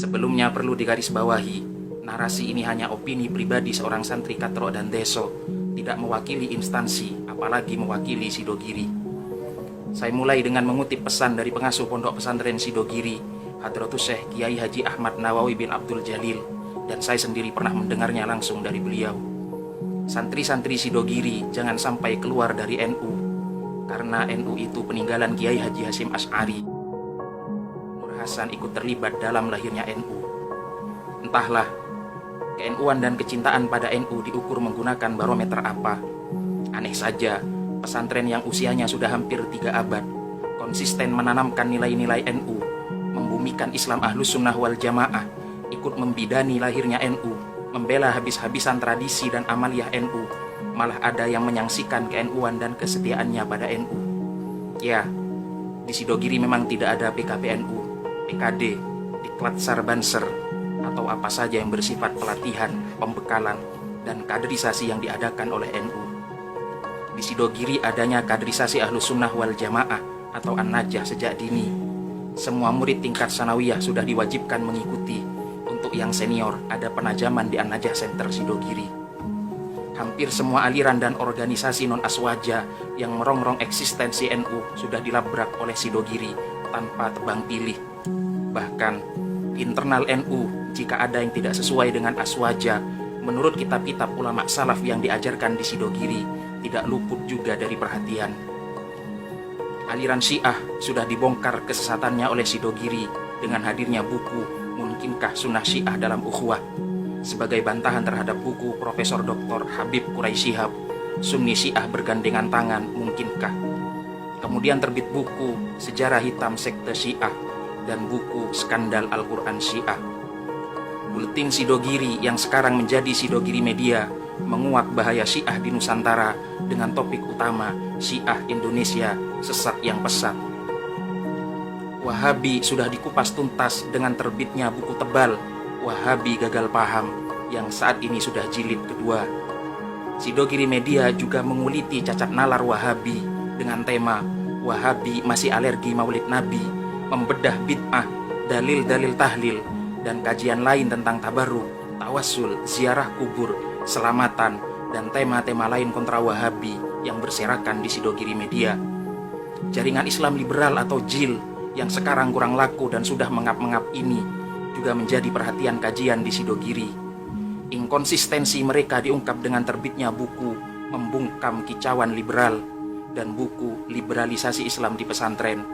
Sebelumnya perlu digarisbawahi, narasi ini hanya opini pribadi seorang santri Katro dan Deso, tidak mewakili instansi, apalagi mewakili Sidogiri. Saya mulai dengan mengutip pesan dari pengasuh Pondok Pesantren Sidogiri, Hadratus Syekh Kiai Haji Ahmad Nawawi bin Abdul Jalil, dan saya sendiri pernah mendengarnya langsung dari beliau. Santri-santri Sidogiri jangan sampai keluar dari NU, karena NU itu peninggalan Kiai Haji Hasyim Asy'ari. Nur Hasan ikut terlibat dalam lahirnya NU. Entahlah, ke-NU-an dan kecintaan pada NU diukur menggunakan barometer apa. Aneh saja, pesantren yang usianya sudah hampir 3 abad, konsisten menanamkan nilai-nilai NU, membumikan Islam Ahlus Sunnah wal Jamaah, ikut membidani lahirnya NU, membela habis-habisan tradisi dan amaliyah NU, malah ada yang menyaksikan ke-NU-an dan kesetiaannya pada NU. Ya, di Sidogiri memang tidak ada PKPNU, PKD, Diklat Sarbanser, atau apa saja yang bersifat pelatihan, pembekalan, dan kaderisasi yang diadakan oleh NU. Di Sidogiri adanya kaderisasi Ahlus Sunnah wal Jamaah atau An-Najah sejak dini. Semua murid tingkat sanawiyah sudah diwajibkan mengikuti. Untuk yang senior ada penajaman di An-Najah Center Sidogiri. Hampir semua aliran dan organisasi non-aswaja yang merongrong eksistensi NU sudah dilabrak oleh Sidogiri tanpa tebang pilih. Bahkan internal NU, jika ada yang tidak sesuai dengan aswaja, menurut kitab-kitab ulama salaf yang diajarkan di Sidogiri, tidak luput juga dari perhatian. Aliran Syiah sudah dibongkar kesesatannya oleh Sidogiri dengan hadirnya buku Mungkinkah Sunnah Syiah dalam Ukhuwah, sebagai bantahan terhadap buku Profesor Dr. Habib Quraisy Shihab, Sunni Syiah Bergandengan Tangan Mungkinkah. Kemudian terbit buku Sejarah Hitam Sekte Syiah dan buku Skandal Al-Quran Syiah. Buletin Sidogiri yang sekarang menjadi Sidogiri Media menguak bahaya Syiah di Nusantara dengan topik utama Syiah Indonesia Sesat yang Pesat. Wahabi sudah dikupas tuntas dengan terbitnya buku tebal Wahabi Gagal Paham yang saat ini sudah jilid kedua. Sidogiri Media juga menguliti cacat nalar Wahabi dengan tema Wahabi Masih Alergi Maulid Nabi, membedah bid'ah, dalil-dalil tahlil, dan kajian lain tentang tabarruk, tawassul, ziarah kubur, selamatan, dan tema-tema lain kontra Wahabi yang berserakan di Sidogiri Media. Jaringan Islam Liberal atau JIL yang sekarang kurang laku dan sudah mengap-mengap ini juga menjadi perhatian kajian di Sidogiri. Inkonsistensi mereka diungkap dengan terbitnya buku Membungkam Kicauan Liberal dan buku Liberalisasi Islam di Pesantren.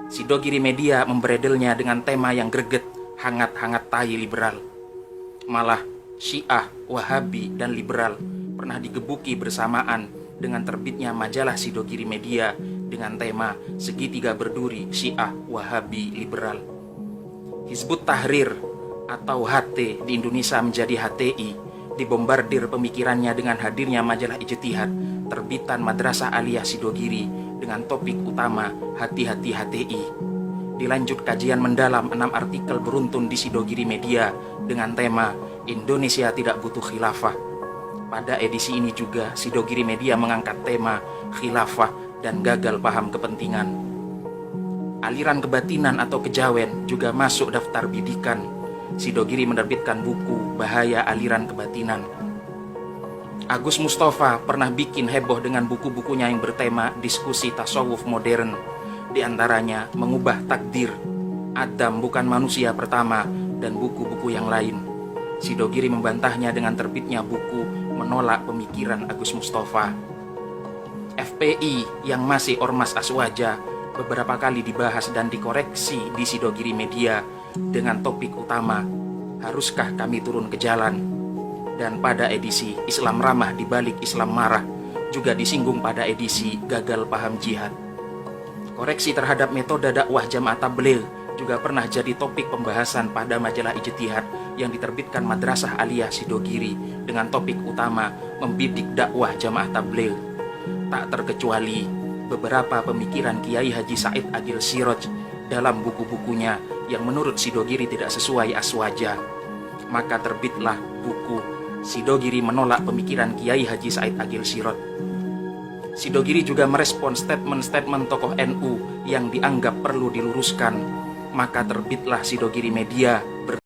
Sidogiri Media memberedelnya dengan tema yang greget, hangat-hangat tai liberal. Malah Syiah, Wahabi, dan liberal pernah digebuki bersamaan dengan terbitnya majalah Sidogiri Media dengan tema Segitiga Berduri Syiah, Wahabi, Liberal. Hizbut Tahrir atau HT di Indonesia menjadi HTI dibombardir pemikirannya dengan hadirnya majalah Ijtihad terbitan Madrasah Aliyah Sidogiri dengan topik utama Hati-hati HTI. Dilanjut kajian mendalam 6 artikel beruntun di Sidogiri Media dengan tema Indonesia Tidak Butuh Khilafah. Pada edisi ini juga Sidogiri Media mengangkat tema Khilafah dan gagal paham kepentingan. Aliran kebatinan atau kejawen juga masuk daftar bidikan. Sidogiri menerbitkan buku Bahaya Aliran Kebatinan. Agus Mustafa pernah bikin heboh dengan buku-bukunya yang bertema diskusi tasawuf modern, di antaranya Mengubah Takdir, Adam Bukan Manusia Pertama, dan buku-buku yang lain. Sidogiri membantahnya dengan terbitnya buku Menolak Pemikiran Agus Mustafa. FPI yang masih ormas aswaja beberapa kali dibahas dan dikoreksi di Sidogiri Media dengan topik utama Haruskah Kami Turun ke Jalan? Dan pada edisi Islam Ramah di Balik Islam Marah juga disinggung pada edisi Gagal Paham Jihad. Koreksi terhadap metode dakwah Jamaah Tabligh juga pernah jadi topik pembahasan pada majalah Ijtihad yang diterbitkan Madrasah Aliyah Sidogiri dengan topik utama Membidik Dakwah Jamaah Tabligh. Tak terkecuali beberapa pemikiran Kiai Haji Said Agil Siroj dalam buku-bukunya yang menurut Sidogiri tidak sesuai aswaja. Maka terbitlah buku Sidogiri Menolak Pemikiran Kiai Haji Said Agil Siroj. Sidogiri juga merespon statement-statement tokoh NU yang dianggap perlu diluruskan. Maka terbitlah Sidogiri Media